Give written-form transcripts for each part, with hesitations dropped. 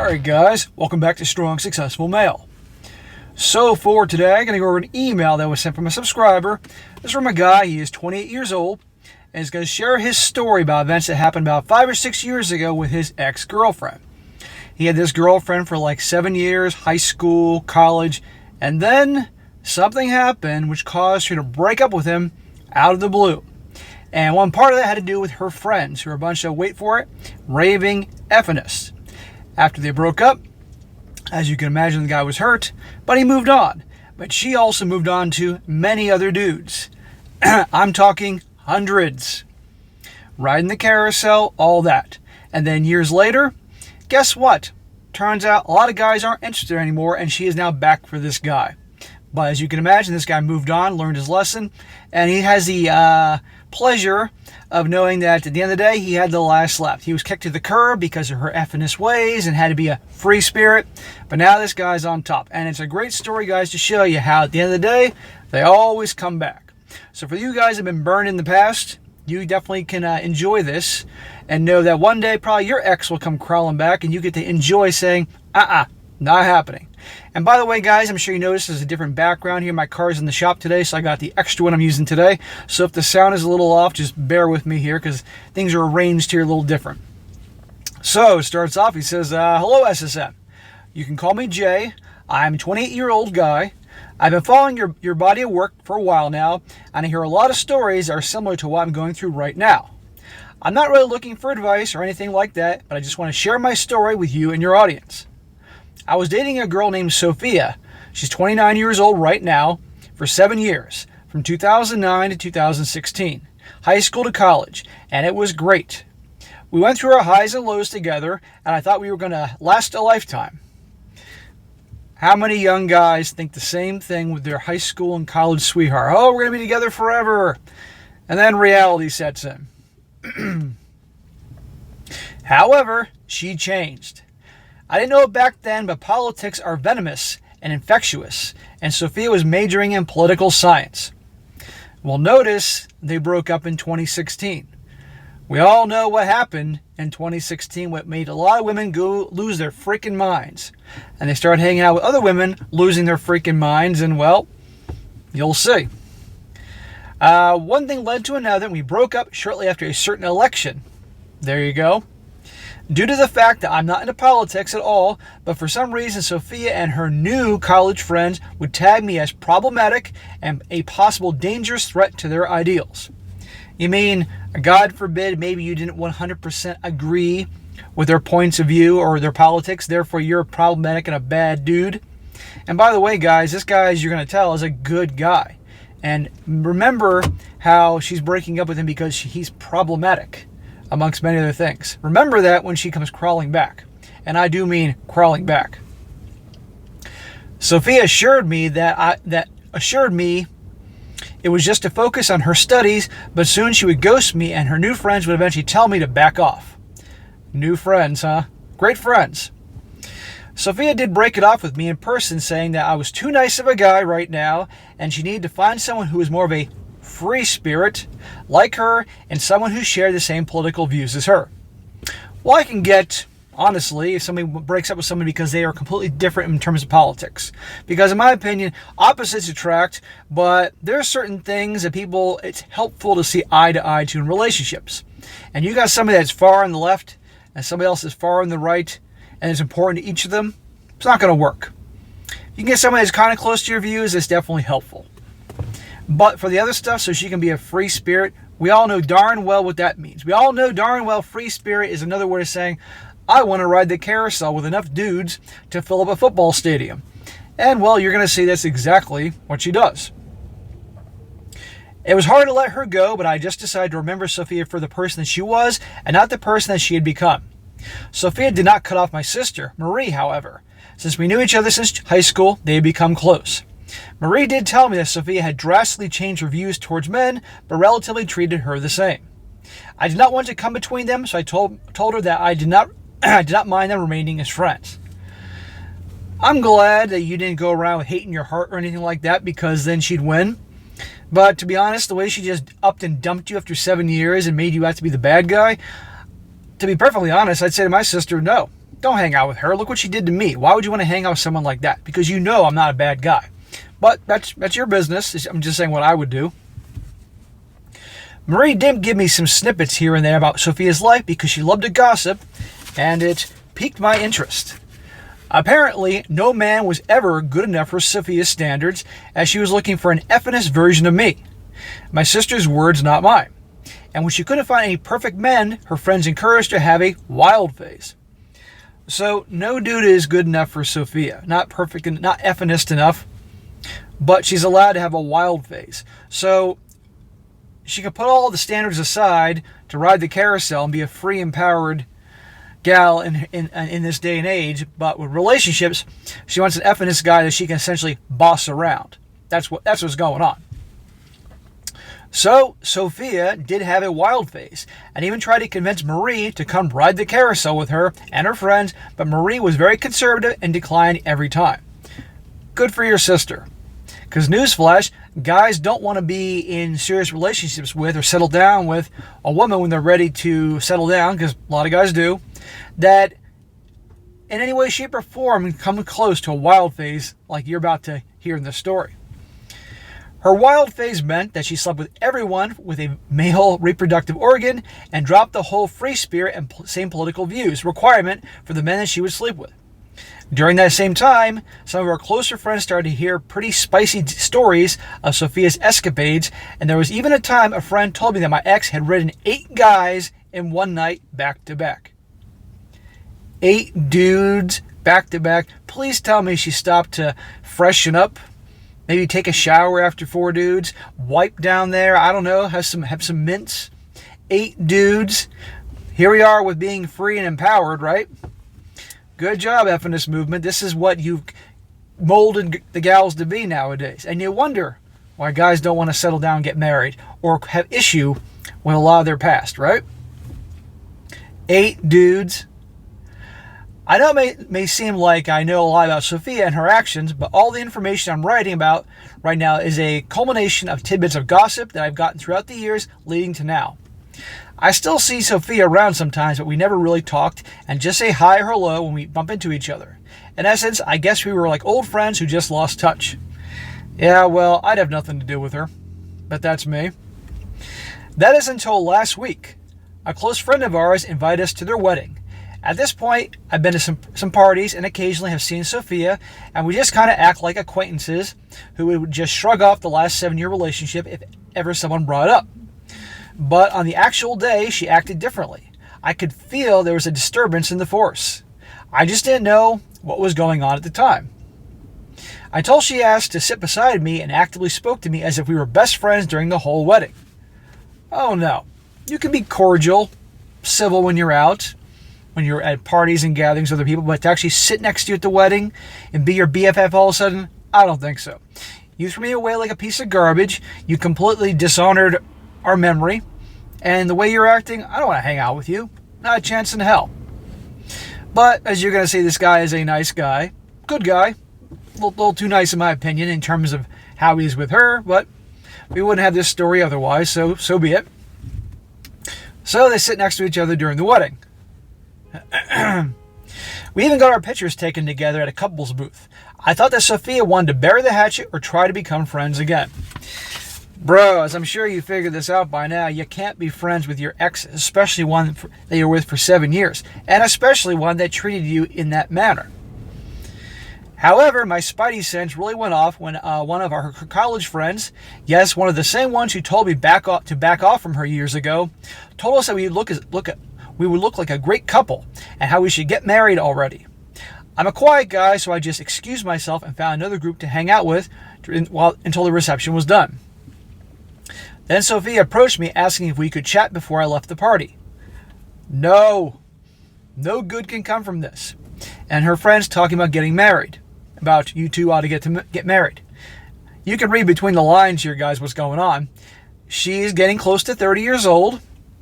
Alright guys, welcome back to Strong Successful Mail. So for today, I'm going to go over an email that was sent from a subscriber. This is from a guy, he is 28 years old, and he's going to share his story about events that happened about 5 or 6 years ago with his ex-girlfriend. He had this girlfriend for like 7 years, high school, college, and then something happened which caused her to break up with him out of the blue. And one part of that had to do with her friends, who were a bunch of, wait for it, raving effinists. After they broke up, as you can imagine, the guy was hurt, but he moved on. But she also moved on to many other dudes. I'm talking hundreds. Riding the carousel, all that. And then years later, guess what? Turns out a lot of guys aren't interested anymore, and she is now back for this guy. But as you can imagine, this guy moved on, learned his lesson, and he has the pleasure of knowing that at the end of the day, he had the last laugh. He was kicked to the curb because of her effiness ways and had to be a free spirit. But now this guy's on top. And it's a great story, guys, to show you how at the end of the day, they always come back. So for you guys that have been burned in the past, you definitely can enjoy this and know that one day probably your ex will come crawling back and you get to enjoy saying, not happening. And by the way, guys, I'm sure you noticed there's a different background here. My car's in the shop today, so I got the extra one I'm using today. So if the sound is a little off, just bear with me here because things are arranged here a little different. So it starts off, he says, hello, SSM. You can call me Jay. I'm a 28-year-old guy. I've been following your body of work for a while now, and I hear a lot of stories that are similar to what I'm going through right now. I'm not really looking for advice or anything like that, but I just want to share my story with you and your audience. I was dating a girl named Sophia. She's 29 years old right now, for 7 years, from 2009 to 2016, high school to college, and it was great. We went through our highs and lows together, and I thought we were going to last a lifetime. How many young guys think the same thing with their high school and college sweetheart? Oh, we're going to be together forever. And then reality sets in. However, she changed. I didn't know it back then, but politics are venomous and infectious, and Sophia was majoring in political science. Well, notice they broke up in 2016. We all know what happened in 2016, what made a lot of women go lose their freaking minds. And they started hanging out with other women losing their freaking minds, and well, you'll see. One thing led to another, and we broke up shortly after a certain election. There you go. Due to the fact that I'm not into politics at all, but for some reason Sophia and her new college friends would tag me as problematic and a possible dangerous threat to their ideals. You mean, God forbid, maybe you didn't 100% agree with their points of view or their politics, therefore you're problematic and a bad dude? And by the way, guys, this guy, as you're going to tell, is a good guy. And remember how she's breaking up with him because he's problematic, amongst many other things. Remember that when she comes crawling back. And I do mean crawling back. Sophia assured me it was just to focus on her studies, but soon she would ghost me and her new friends would eventually tell me to back off. New friends, huh? Great friends. Sophia did break it off with me in person, saying that I was too nice of a guy right now and she needed to find someone who was more of a free spirit like her and someone who shared the same political views as her. Well, I can get, honestly, if somebody breaks up with somebody because they are completely different in terms of politics. Because in my opinion, opposites attract, but there are certain things that it's helpful to see eye to eye to in relationships. And you got somebody that's far on the left and somebody else is far on the right, and it's important to each of them, it's not going to work. You can get somebody that's kind of close to your views, it's definitely helpful. But for the other stuff, so she can be a free spirit, we all know darn well what that means. We all know darn well free spirit is another way of saying, I want to ride the carousel with enough dudes to fill up a football stadium. And well, you're going to see that's exactly what she does. It was hard to let her go, but I just decided to remember Sophia for the person that she was and not the person that she had become. Sophia did not cut off my sister, Marie, however. Since we knew each other since high school, they had become close. Marie did tell me that Sophia had drastically changed her views towards men, but relatively treated her the same. I did not want to come between them, so I told her that I did not mind them remaining as friends. I'm glad that you didn't go around with hate in your heart or anything like that, because then she'd win. But to be honest, the way she just upped and dumped you after 7 years and made you out to be the bad guy, to be perfectly honest, I'd say to my sister, no, Don't hang out with her. Look what she did to me. Why would you want to hang out with someone like that? Because you know I'm not a bad guy. But that's your business. I'm just saying what I would do. Marie did give me some snippets here and there about Sophia's life because she loved to gossip, and it piqued my interest. Apparently, no man was ever good enough for Sophia's standards, as she was looking for an effeminate version of me. My sister's words, not mine. And when she couldn't find any perfect men, her friends encouraged her to have a wild phase. So, no dude is good enough for Sophia. Not perfect, not effeminate enough, but she's allowed to have a wild phase. So, she can put all the standards aside to ride the carousel and be a free, empowered gal in this day and age. But with relationships, she wants an effeminate guy that she can essentially boss around. That's what's going on. So, Sophia did have a wild phase and even tried to convince Marie to come ride the carousel with her and her friends, but Marie was very conservative and declined every time. Good for your sister. Because newsflash, guys don't want to be in serious relationships with or settle down with a woman when they're ready to settle down, because a lot of guys do, that in any way, shape, or form come close to a wild phase like you're about to hear in this story. Her wild phase meant that she slept with everyone with a male reproductive organ and dropped the whole free spirit and same political views requirement for the men that she would sleep with. During that same time, some of our closer friends started to hear pretty spicy stories of Sophia's escapades, and there was even a time a friend told me that my ex had ridden 8 guys in one night back to back. 8 dudes back to back. Please tell me she stopped to freshen up, maybe take a shower after 4 dudes, wipe down there, I don't know, have some mints. 8 dudes. Here we are with being free and empowered, right? Good job, feminist movement. This is what you've molded the gals to be nowadays. And you wonder why guys don't want to settle down and get married or have issue with a lot of their past, right? 8 dudes. I know it may seem like I know a lot about Sophia and her actions, but all the information I'm writing about right now is a culmination of tidbits of gossip that I've gotten throughout the years leading to now. I still see Sophia around sometimes, but we never really talked and just say hi or hello when we bump into each other. In essence, I guess we were like old friends who just lost touch. Yeah, well, I'd have nothing to do with her, but that's me. That is until last week. A close friend of ours invited us to their wedding. At this point, I've been to some parties and occasionally have seen Sophia, and we just kind of act like acquaintances who would just shrug off the last 7-year relationship if ever someone brought it up. But on the actual day, she acted differently. I could feel there was a disturbance in the force. I just didn't know what was going on at the time. Until she asked to sit beside me and actively spoke to me as if we were best friends during the whole wedding. Oh no. You can be cordial, civil when you're out, when you're at parties and gatherings with other people, but to actually sit next to you at the wedding and be your BFF all of a sudden, I don't think so. You threw me away like a piece of garbage. You completely dishonored our memory, and the way you're acting, I don't want to hang out with you. Not a chance in hell. But as you're going to say, this guy is a nice guy. Good guy. A little too nice in my opinion in terms of how he's with her, but we wouldn't have this story otherwise, so be it. So they sit next to each other during the wedding. We even got our pictures taken together at a couples booth. I thought that Sophia wanted to bury the hatchet or try to become friends again. Bro, as I'm sure you figured this out by now, you can't be friends with your ex, especially one that you're with for 7 years, and especially one that treated you in that manner. However, my spidey sense really went off when one of our college friends, yes, one of the same ones who told me to back off from her years ago, told us that we would look like a great couple and how we should get married already. I'm a quiet guy, so I just excused myself and found another group to hang out with until the reception was done. Then Sophia approached me asking if we could chat before I left the party. No good can come from this. And her friends talking about getting married. About you two ought to get married. You can read between the lines here, guys, what's going on. She's getting close to 30 years old.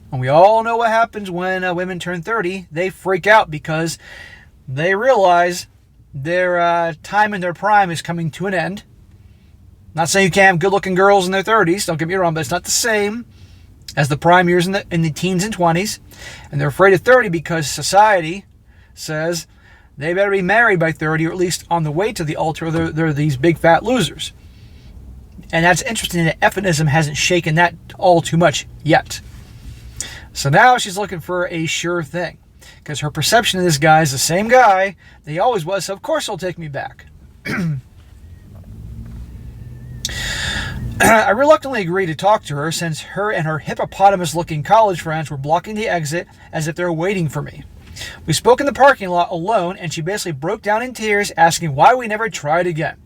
And we all know what happens when women turn 30. They freak out because they realize their time in their prime is coming to an end. Not saying you can't have good-looking girls in their 30s, don't get me wrong, but it's not the same as the prime years in the teens and 20s. And they're afraid of 30 because society, says they better be married by 30, or at least on the way to the altar, or they're these big fat losers. And that's interesting that feminism hasn't shaken that all too much yet. So now she's looking for a sure thing, because her perception of this guy is the same guy that he always was, so of course he'll take me back. I reluctantly agreed to talk to her, since her and her hippopotamus-looking college friends were blocking the exit as if they were waiting for me. We spoke in the parking lot alone, and she basically broke down in tears, asking why we never tried again.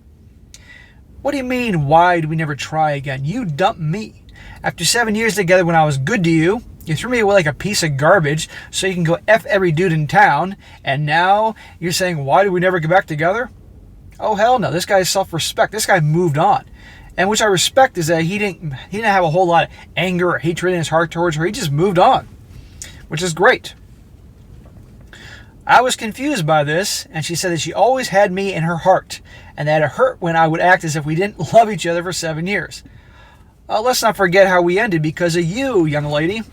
What do you mean, why do we never try again? You dumped me. After 7 years together when I was good to you, you threw me away like a piece of garbage so you can go F every dude in town, and now you're saying, why did we never get back together? Oh, hell no. This guy's self-respect. This guy moved on. And which I respect is that he didn't have a whole lot of anger or hatred in his heart towards her. He just moved on, which is great. I was confused by this, and she said that she always had me in her heart, and that it hurt when I would act as if we didn't love each other for 7 years. Let's not forget how we ended because of you, young lady.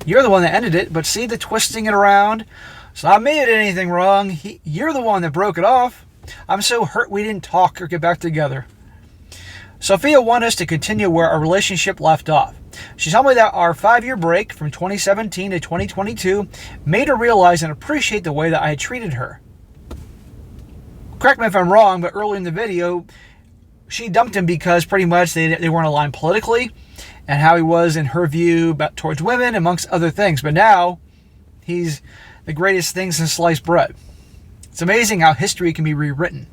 You're the one that ended it, but see the twisting it around? It's not me that did anything wrong. You're the one that broke it off. I'm so hurt we didn't talk or get back together. Sophia wanted us to continue where our relationship left off. She told me that our 5-year break from 2017 to 2022 made her realize and appreciate the way that I had treated her. Correct me if I'm wrong, but early in the video, she dumped him because pretty much they weren't aligned politically, and how he was in her view towards women, amongst other things. But now, he's the greatest thing since sliced bread. It's amazing how history can be rewritten.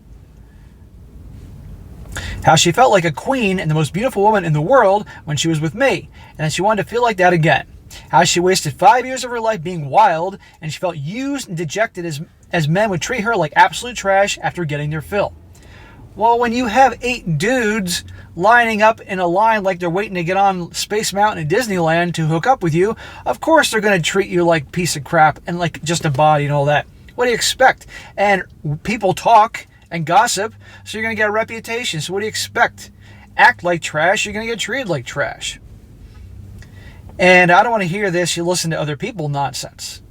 How she felt like a queen and the most beautiful woman in the world when she was with me, and that she wanted to feel like that again. How she wasted 5 years of her life being wild, and she felt used and dejected as men would treat her like absolute trash after getting their fill. Well, when you have 8 dudes lining up in a line like they're waiting to get on Space Mountain at Disneyland to hook up with you, of course they're going to treat you like a piece of crap and like just a body and all that. What do you expect? And people talk and gossip, so you're going to get a reputation. So what do you expect? Act like trash, you're going to get treated like trash. And I don't want to hear this, you listen to other people nonsense.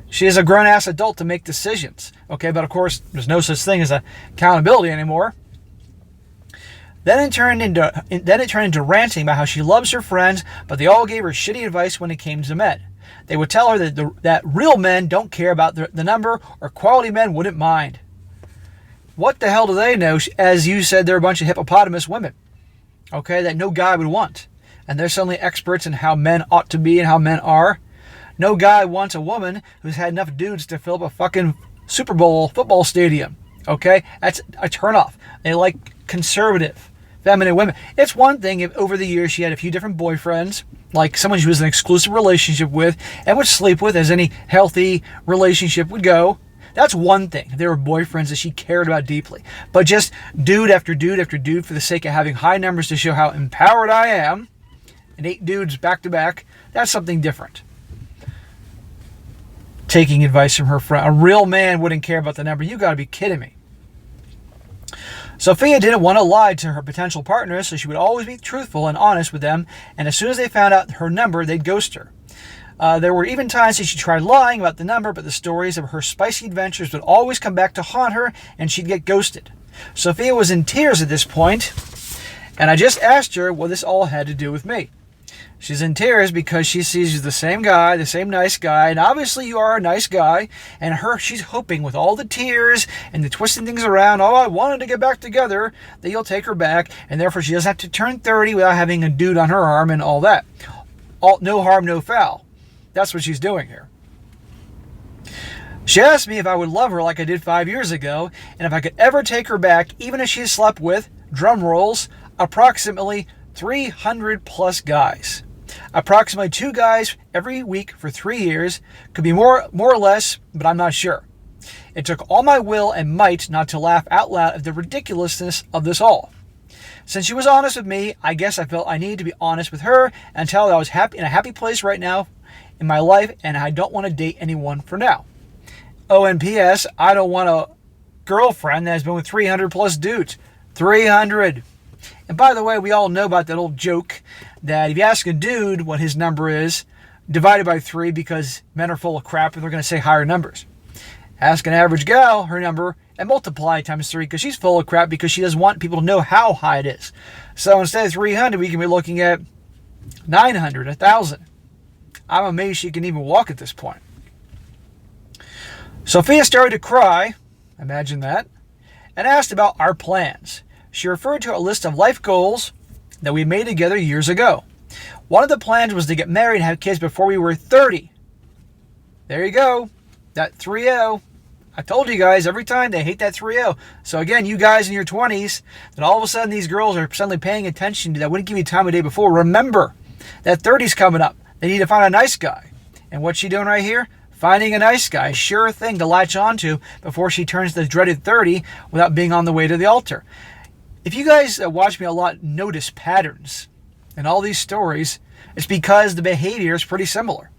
She is a grown-ass adult to make decisions. Okay, but of course, there's no such thing as accountability anymore. Then it turned into ranting about how she loves her friends, but they all gave her shitty advice when it came to men. They would tell her that real men don't care about the number, or quality men wouldn't mind. What the hell do they know? As you said, they're a bunch of hippopotamus women, okay, that no guy would want. And they're suddenly experts in how men ought to be and how men are. No guy wants a woman who's had enough dudes to fill up a fucking Super Bowl football stadium, okay? That's a turnoff. They like conservative, feminine women. It's one thing if over the years she had a few different boyfriends, like someone she was in an exclusive relationship with and would sleep with, as any healthy relationship would go. That's one thing. There were boyfriends that she cared about deeply. But just dude after dude after dude for the sake of having high numbers to show how empowered I am, and 8 dudes back to back, that's something different. Taking advice from her friend. A real man wouldn't care about the number. You got to be kidding me. Sophia didn't want to lie to her potential partners, so she would always be truthful and honest with them, and as soon as they found out her number, they'd ghost her. There were even times that she tried lying about the number, but the stories of her spicy adventures would always come back to haunt her, and she'd get ghosted. Sophia was in tears at this point, and I just asked her what this all had to do with me. She's in tears because she sees you the same guy, the same nice guy, and obviously you are a nice guy, and she's hoping with all the tears and the twisting things around, oh, I wanted to get back together, that you'll take her back, and therefore she doesn't have to turn 30 without having a dude on her arm and all that. No harm, no foul. That's what she's doing here. She asked me if I would love her like I did 5 years ago, and if I could ever take her back, even if she slept with, drum rolls, approximately 300 plus guys. Approximately 2 guys every week for 3 years. Could be more or less, but I'm not sure. It took all my will and might not to laugh out loud at the ridiculousness of this all. Since she was honest with me, I guess I felt I needed to be honest with her and tell her I was in a happy place right now in my life, and I don't want to date anyone for now. Oh, and P.S., I don't want a girlfriend that has been with 300 plus dudes. 300. And by the way, we all know about that old joke that if you ask a dude what his number is, divided by 3, because men are full of crap and they're going to say higher numbers. Ask an average gal her number and multiply times 3 because she's full of crap because she doesn't want people to know how high it is. So instead of 300, we can be looking at 900, 1,000. I'm amazed she can even walk at this point. Sophia started to cry, imagine that, and asked about our plans. She referred to a list of life goals that we made together years ago. One of the plans was to get married and have kids before we were 30. There you go. That 3-0. I told you guys, every time they hate that 3-0. So again, you guys in your 20s, that all of a sudden these girls are suddenly paying attention to that wouldn't give you time of day before. Remember, that 30's coming up. They need to find a nice guy. And what's she doing right here? Finding a nice guy. Sure thing to latch onto before she turns the dreaded 30 without being on the way to the altar. If you guys watch me a lot, notice patterns in all these stories, it's because the behavior is pretty similar.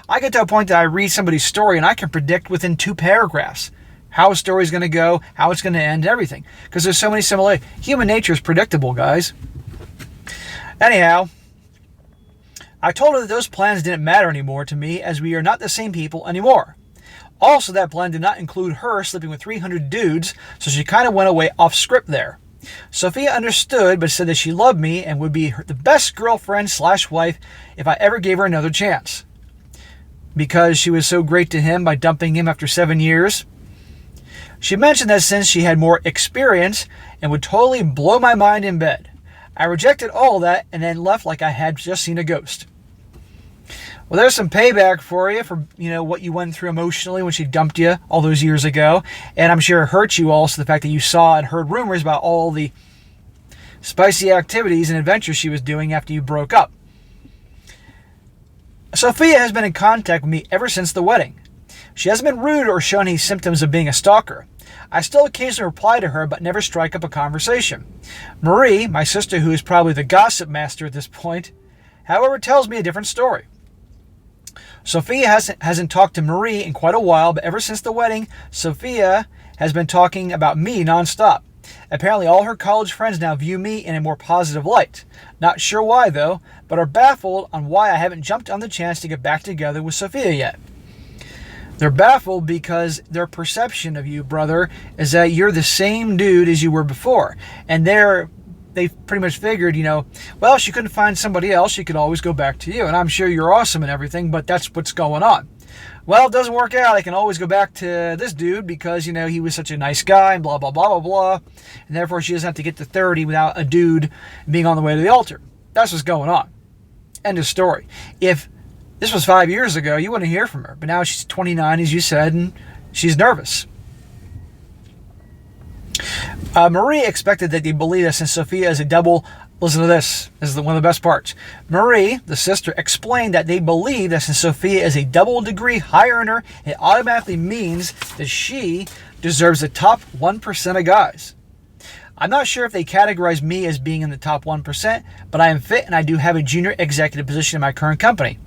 I get to a point that I read somebody's story and I can predict within 2 paragraphs how a story's going to go, how it's going to end, everything. Because there's so many similarities. Human nature is predictable, guys. Anyhow, I told her that those plans didn't matter anymore to me as we are not the same people anymore. Also, that plan did not include her sleeping with 300 dudes, so she kind of went away off script there. Sophia understood, but said that she loved me and would be the best girlfriend/wife if I ever gave her another chance. Because she was so great to him by dumping him after 7 years. She mentioned that since she had more experience and would totally blow my mind in bed. I rejected all that and then left like I had just seen a ghost. Well, there's some payback for you for, what you went through emotionally when she dumped you all those years ago. And I'm sure it hurt you also, the fact that you saw and heard rumors about all the spicy activities and adventures she was doing after you broke up. Sophia has been in contact with me ever since the wedding. She hasn't been rude or shown any symptoms of being a stalker. I still occasionally reply to her, but never strike up a conversation. Marie, my sister, who is probably the gossip master at this point, however, tells me a different story. Sophia hasn't talked to Marie in quite a while, but ever since the wedding, Sophia has been talking about me nonstop. Apparently all her college friends now view me in a more positive light. Not sure why though, but are baffled on why I haven't jumped on the chance to get back together with Sophia yet. They're baffled because their perception of you, brother, is that you're the same dude as you were before. And they pretty much figured, well, she couldn't find somebody else, she could always go back to you. And I'm sure you're awesome and everything, but that's what's going on. Well, it doesn't work out. I can always go back to this dude because, he was such a nice guy and blah, blah, blah, blah, blah. And therefore she doesn't have to get to 30 without a dude being on the way to the altar. That's what's going on. End of story. If this was 5 years ago, you wouldn't hear from her. But now she's 29, as you said, and she's nervous. Marie expected that they believe that since Sophia is a double... Listen to this. This is one of the best parts. Marie, the sister, explained that they believe that since Sophia is a double degree high earner, it automatically means that she deserves the top 1% of guys. I'm not sure if they categorize me as being in the top 1%, but I am fit and I do have a junior executive position in my current company.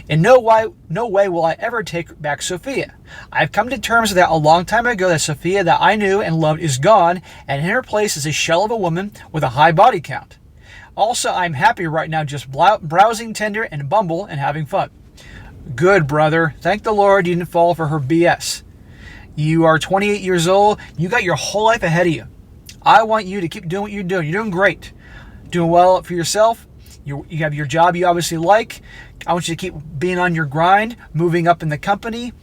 In no way will I ever take back Sophia. I've come to terms with that a long time ago that Sophia that I knew and loved is gone, and in her place is a shell of a woman with a high body count. Also, I'm happy right now just browsing Tinder and Bumble and having fun. Good, brother. Thank the Lord you didn't fall for her BS. You are 28 years old. You got your whole life ahead of you. I want you to keep doing what you're doing. You're doing great. Doing well for yourself. You have your job you obviously like. I want you to keep being on your grind, moving up in the company,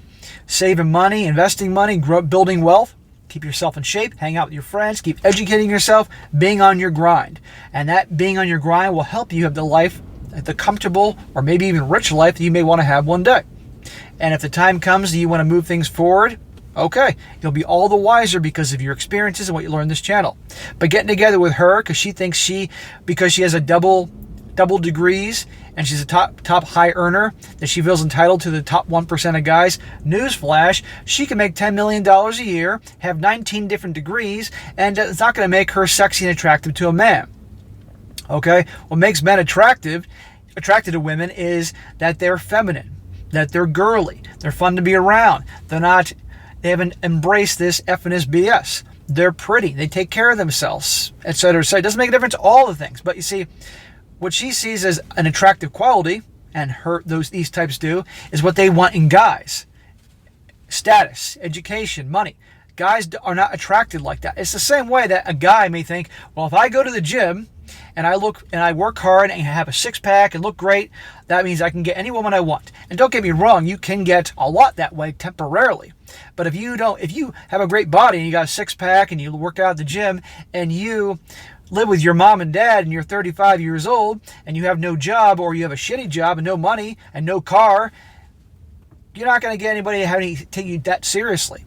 saving money, investing money, building wealth. Keep yourself in shape, hang out with your friends, keep educating yourself, being on your grind. And that being on your grind will help you have the life, the comfortable or maybe even rich life that you may want to have one day. And if the time comes that you want to move things forward, okay, you'll be all the wiser because of your experiences and what you learn in this channel. But getting together with her because she thinks because she has a double degrees and she's a top high earner, that she feels entitled to the top 1% of guys. Newsflash, she can make $10 million a year, have 19 different degrees, and it's not going to make her sexy and attractive to a man. Okay? What makes men attracted to women is that they're feminine, that they're girly, they're fun to be around. They haven't embraced this F and this BS. They're pretty, they take care of themselves, etc. It doesn't make a difference, all the things. But you see, what she sees as an attractive quality, and these types do, is what they want in guys. status, education, money. Guys are not attracted like that. It's the same way that a guy may think, well, if I go to the gym and I work hard and have a six-pack and look great, that means I can get any woman I want. And don't get me wrong, you can get a lot that way temporarily. But if you have a great body and you got a six-pack and you work out at the gym and you live with your mom and dad and you're 35 years old and you have no job, or you have a shitty job and no money and no car, you're not going to get anybody to take you that seriously.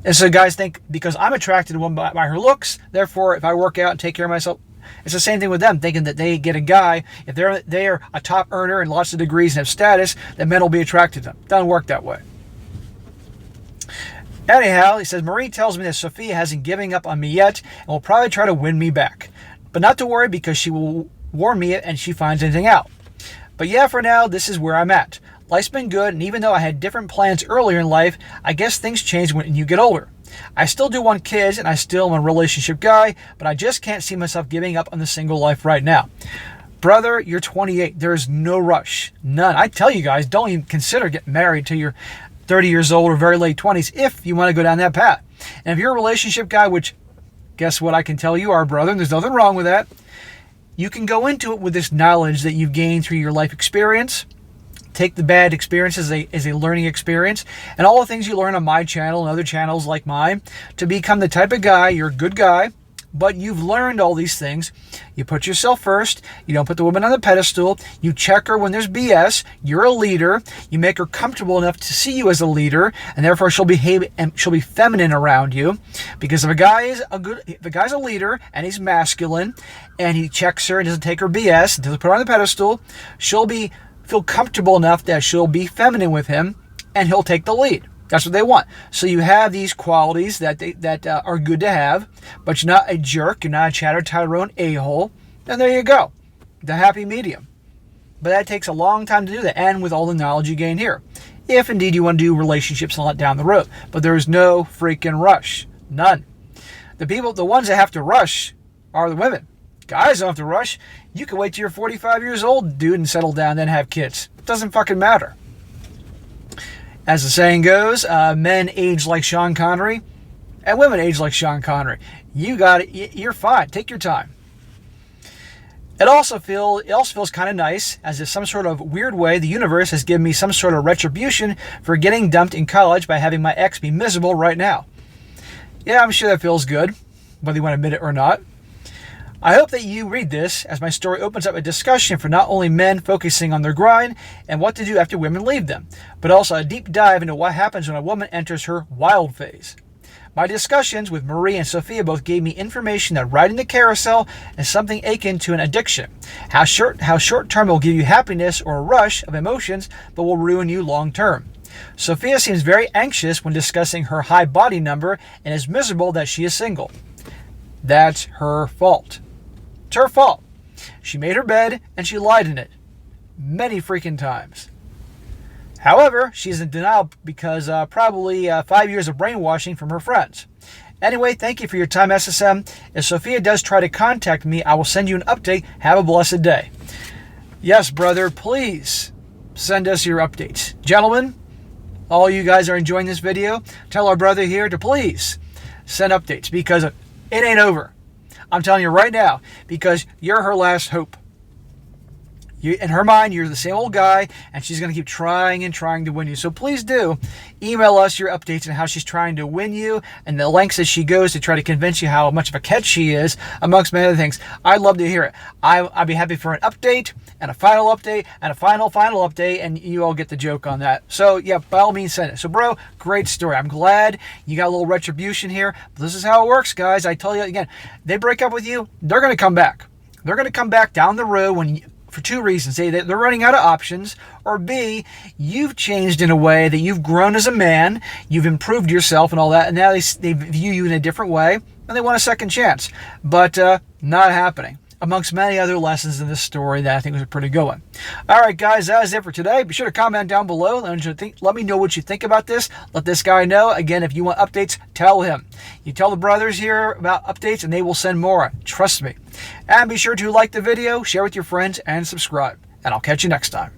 And so guys think, because I'm attracted to a woman by her looks, therefore if I work out and take care of myself, it's the same thing with them, thinking that they get a guy, if they're a top earner and lots of degrees and have status, that men will be attracted to them. Doesn't work that way. Anyhow, he says, Marie tells me that Sophia hasn't given up on me yet and will probably try to win me back. But not to worry, because she will warn me if she finds anything out. But yeah, for now, this is where I'm at. Life's been good, and even though I had different plans earlier in life, I guess things change when you get older. I still do want kids, and I still am a relationship guy, but I just can't see myself giving up on the single life right now. Brother, you're 28. There's no rush. None. I tell you guys, don't even consider getting married till you're 30 years old or very late 20s if you want to go down that path. And if you're a relationship guy, which guess what I can tell you are, brother, and there's nothing wrong with that, you can go into it with this knowledge that you've gained through your life experience. Take the bad experience as a learning experience, and all the things you learn on my channel and other channels like mine, to become the type of guy, you're a good guy, but you've learned all these things. You put yourself first. You don't put the woman on the pedestal. You check her when there's BS. You're a leader. You make her comfortable enough to see you as a leader, and therefore she'll behave and she'll be feminine around you. Because if a guy's a leader and he's masculine, and he checks her and doesn't take her BS, doesn't put her on the pedestal, she'll feel comfortable enough that she'll be feminine with him, and he'll take the lead. That's what they want. So you have these qualities that are good to have, but you're not a jerk, you're not a chatter tyrone a-hole, and there you go. The happy medium. But that takes a long time to do that, and with all the knowledge you gain here. If indeed you want to do relationships a lot down the road. But there is no freaking rush. None. The ones that have to rush are the women. Guys don't have to rush. You can wait till you're 45 years old, dude, and settle down, then have kids. It doesn't fucking matter. As the saying goes, men age like Sean Connery, and women age like Sean Connery. You got it. You're fine. Take your time. It also feels kind of nice, as if some sort of weird way the universe has given me some sort of retribution for getting dumped in college by having my ex be miserable right now. Yeah, I'm sure that feels good, whether you want to admit it or not. I hope that you read this, as my story opens up a discussion for not only men focusing on their grind and what to do after women leave them, but also a deep dive into what happens when a woman enters her wild phase. My discussions with Marie and Sophia both gave me information that riding the carousel is something akin to an addiction. How short-term it will give you happiness or a rush of emotions, but will ruin you long-term. Sophia seems very anxious when discussing her high body number and is miserable that she is single. That's her fault. It's her fault. She made her bed and she lied in it. Many freaking times. However, she's in denial because probably 5 years of brainwashing from her friends. Anyway, thank you for your time, SSM. If Sophia does try to contact me, I will send you an update. Have a blessed day. Yes, brother, please send us your updates. Gentlemen, all you guys are enjoying this video, tell our brother here to please send updates, because it ain't over. I'm telling you right now, because you're her last hope. In her mind, you're the same old guy, and she's going to keep trying and trying to win you. So please do email us your updates on how she's trying to win you and the lengths that she goes to try to convince you how much of a catch she is, amongst many other things. I'd love to hear it. I'd be happy for an update and a final update and a final update, and you all get the joke on that. So yeah, by all means, send it. So bro, great story. I'm glad you got a little retribution here. But this is how it works, guys. I tell you again, they break up with you, they're going to come back. They're going to come back down the road for two reasons. A, they're running out of options, or B, you've changed in a way that you've grown as a man, you've improved yourself and all that, and now they view you in a different way, and they want a second chance. But not happening. Amongst many other lessons in this story that I think was a pretty good one. All right, guys, that is it for today. Be sure to comment down below. Let me know what you think about this. Let this guy know. Again, if you want updates, tell him. You tell the brothers here about updates, and they will send more. Trust me. And be sure to like the video, share with your friends, and subscribe. And I'll catch you next time.